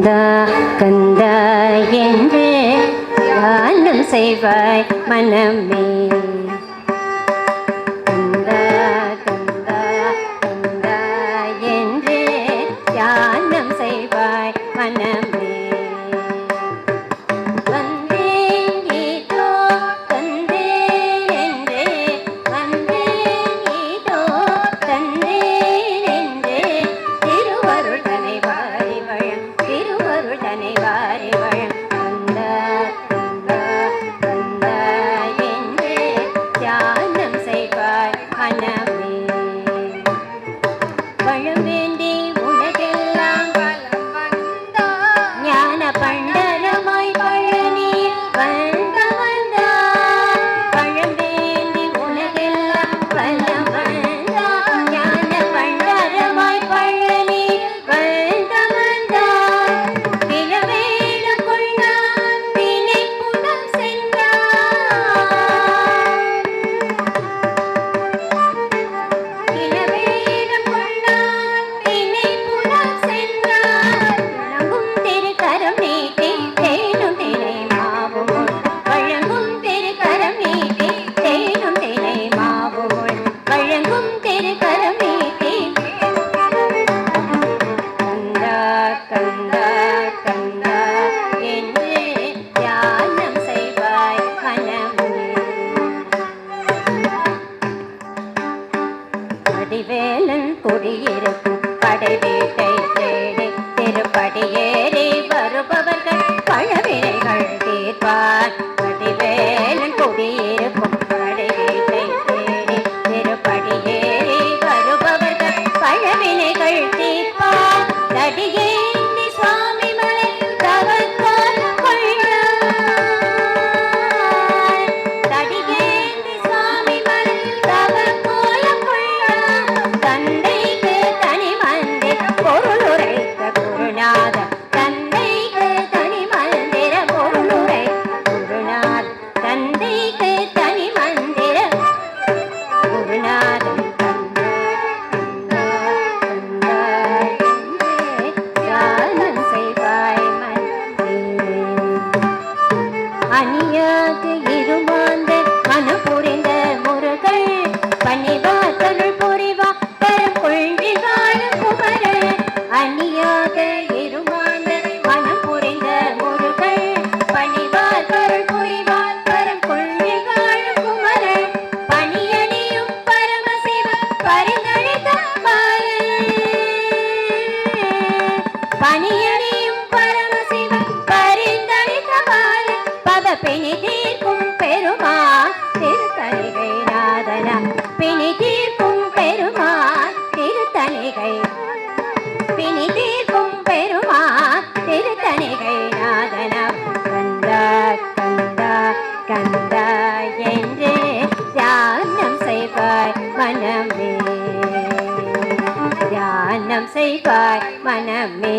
கந்தா கந்தா என்று தியானம் செய்வாய் மனமே. கந்தா கந்தா கந்தா என்று தியானம் செய்வாய் மனமே. வேலன் குடியிருக்கும் படை வீட்டை தேடி திருப்படி ஏறி வருபவர்கள் பழவினைகள் தீர்ப்பார். படிவேலன் குடியிருக்கும் படை வீட்டை தேடி திருப்படி ஏறி வருபவர்கள் பழவினைகள் தீர்ப்பார். தடியே சுவாமி மலை தவத்தால் அணியாக இருமாந்த மனம் புரிந்த முருகள் பணிவா தொழில் புரிவா பெரும் கொள்கை வாழும் குமரன். அணியாக இருமாந்த மனம் புரிந்த முருகள் பணிவா தொழில் புரிவா பெரும் கொள்கை வாழும் குமரன். பணியணியும் பரமசிவ பரிந்தழித்த பாலன். பணியணியும் பரமசிவ பரிந்தழித்த பாலன். பிணி தீர்க்கும் பெருமா திருத்தணிகை நாதனா. பிணி தீர்க்கும் பெருமா திருத்தணிகை. பிணி தீர்க்கும் பெருமா திருத்தணிகை நாதனா. கந்தா கந்தா கந்தா என்று தியானம் செய்வாய் மனமே. தியானம் செய்வாய் மனமே.